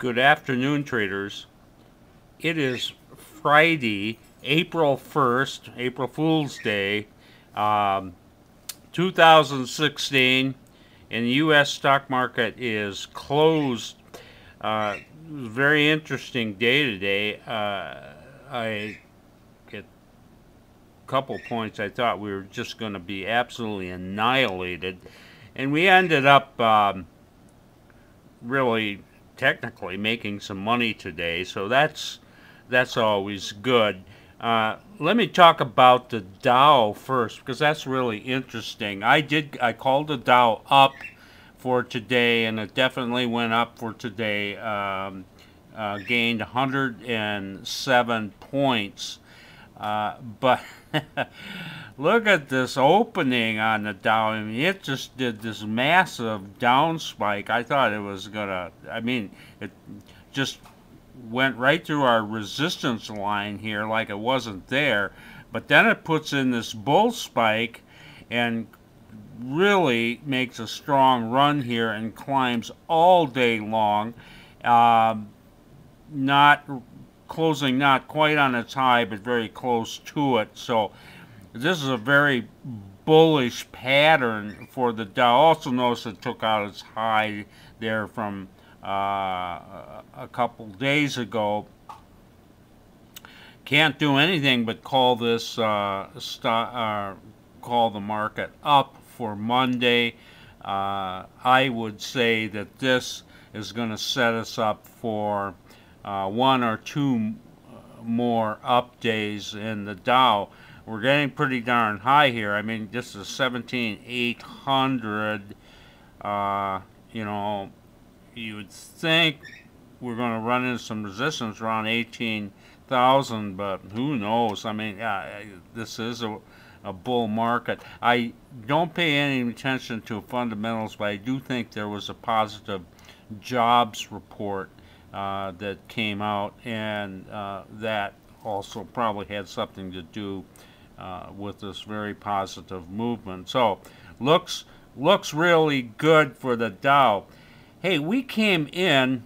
Good afternoon, traders. It is Friday, April 1st, April Fool's Day, um, 2016, and the U.S. stock market is closed. It was a very interesting day today. I at a couple points I thought we were just going to be absolutely annihilated, and we ended up really technically making some money today, so that's always good. Let me talk about the Dow first because that's really interesting. I called the Dow up for today, and it definitely went up for today. Gained 107 points, but look at this opening on the Dow. I mean, it just did this massive down spike. I thought it was gonna. I mean, it just went right through our resistance line here like it wasn't there. But then it puts in this bull spike and really makes a strong run here and climbs all day long. Not closing not quite on its high, but very close to it. So this is a very bullish pattern for the Dow. Also notice it took out its high there from a couple days ago. Can't do anything but call this call the market up for Monday. I would say that this is going to set us up for one or two more up days in the Dow. We're getting pretty darn high here. I mean, this is 17,800. You know, you would think we're going to run into some resistance around 18,000, but who knows? I mean, this is a bull market. I don't pay any attention to fundamentals, but I do think there was a positive jobs report that came out, and that also probably had something to do with this very positive movement. So looks really good for the Dow. Hey, we came in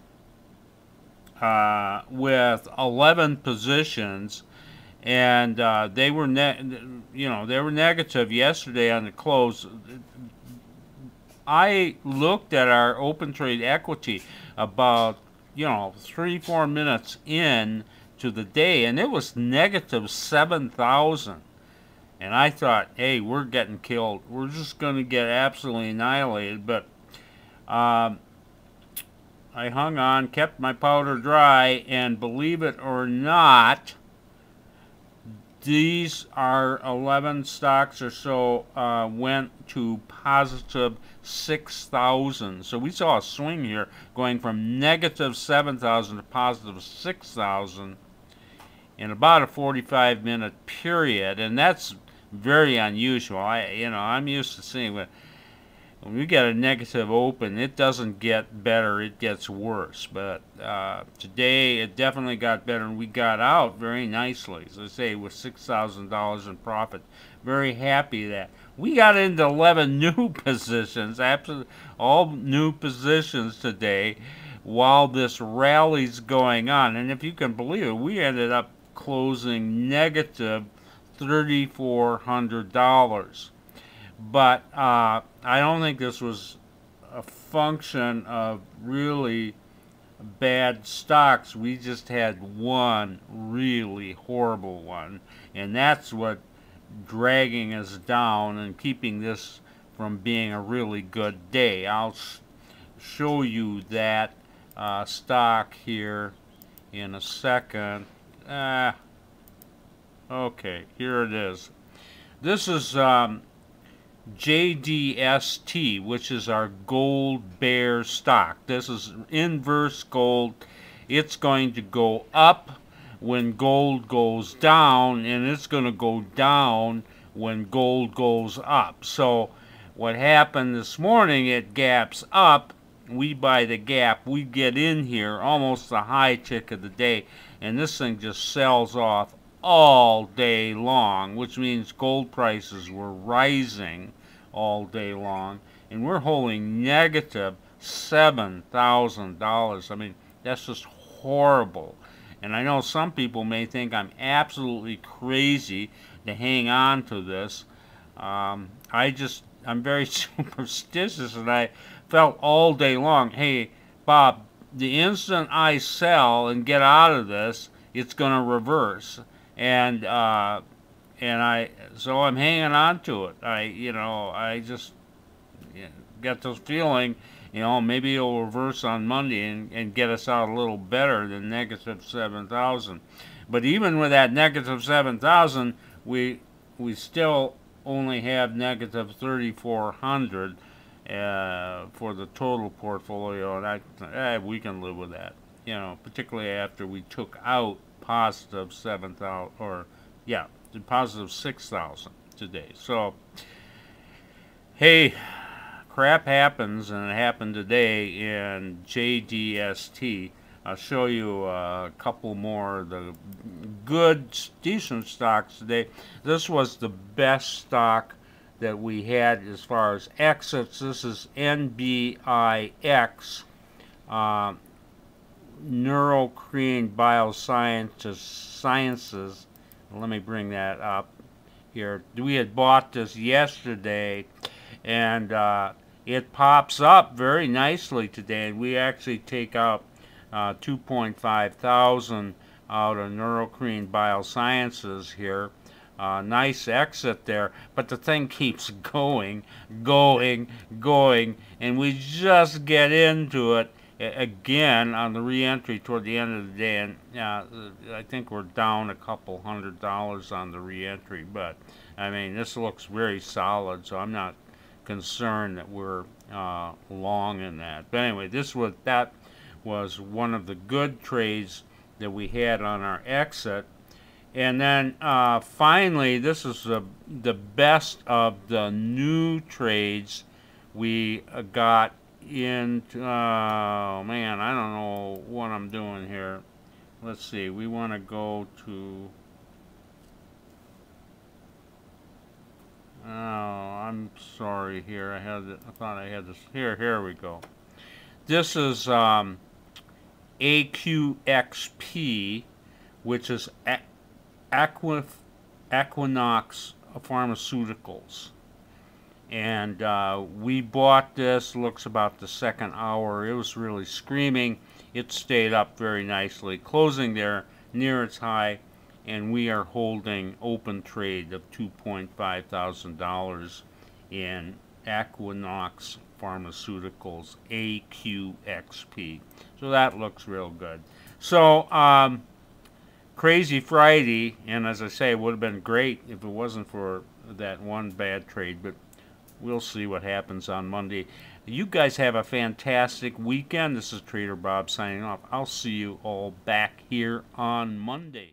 with 11 positions, and they were they were negative yesterday on the close. I looked at our open trade equity about 3-4 minutes in to the day, and it was negative 7,000. And I thought, hey, we're getting killed. We're just going to get absolutely annihilated. But I hung on, kept my powder dry, and believe it or not, these are 11 stocks or so went to positive 6,000. So we saw a swing here going from negative 7,000 to positive 6,000 in about a 45-minute period, and that's very unusual. I'm used to seeing when we get a negative open, it doesn't get better, it gets worse. But today it definitely got better, and we got out very nicely. As I say, with $6,000 in profit. Very happy that we got into 11 new positions, absolutely all new positions today, while this rally's going on. And if you can believe it, we ended up closing negative $3,400. But I don't think this was a function of really bad stocks. We just had one really horrible one, and that's what dragging us down and keeping this from being a really good day. I'll show you that stock here in a second. Okay, here it is. This is JDST, which is our gold bear stock. This is inverse gold. It's going to go up when gold goes down, and it's going to go down when gold goes up. So what happened this morning, it gaps up. We buy the gap. We get in here, almost the high tick of the day, and this thing just sells off all day long, which means gold prices were rising all day long, and we're holding negative $7,000. I mean, That's just horrible. And I know some people may think I'm absolutely crazy to hang on to this. I'm very superstitious, and I felt all day long, hey, Bob, the instant I sell and get out of this, it's going to reverse. And, so I'm hanging on to it. I just get this feeling, maybe it'll reverse on Monday and get us out a little better than negative 7,000. But even with that negative 7,000, we still only have negative 3,400 for the total portfolio, and we can live with that. Particularly after we took out positive 7,000, or yeah, positive 6,000 today. So, hey, crap happens, and it happened today in JDST. I'll show you a couple more of the good, decent stocks today. This was the best stock that we had as far as exits. This is NBIX, Neurocrine Biosciences. Let me bring that up here. We had bought this yesterday, and it pops up very nicely today, and we actually take out 2.5 thousand out of Neurocrine Biosciences here. Nice exit there, but the thing keeps going, and we just get into it again on the re-entry toward the end of the day, and I think we're down a couple $100 on the re-entry, but I mean, this looks very solid, so I'm not concerned that we're long in that. But anyway, that was one of the good trades that we had on our exit. And then finally, this is the best of the new trades we got into. Oh man, I don't know what I'm doing here. Let's see. We want to go to. Oh, I'm sorry. Here, I thought I had this. Here we go. This is AQXP, which is Equinox Pharmaceuticals. And we bought this, looks about the second hour. It was really screaming. It stayed up very nicely, closing there near its high, and we are holding open trade of $2.5 thousand in Equinox Pharmaceuticals, AQXP. So that looks real good. So, crazy Friday, and as I say, it would have been great if it wasn't for that one bad trade, but we'll see what happens on Monday. You guys have a fantastic weekend. This is Trader Bob signing off. I'll see you all back here on Monday.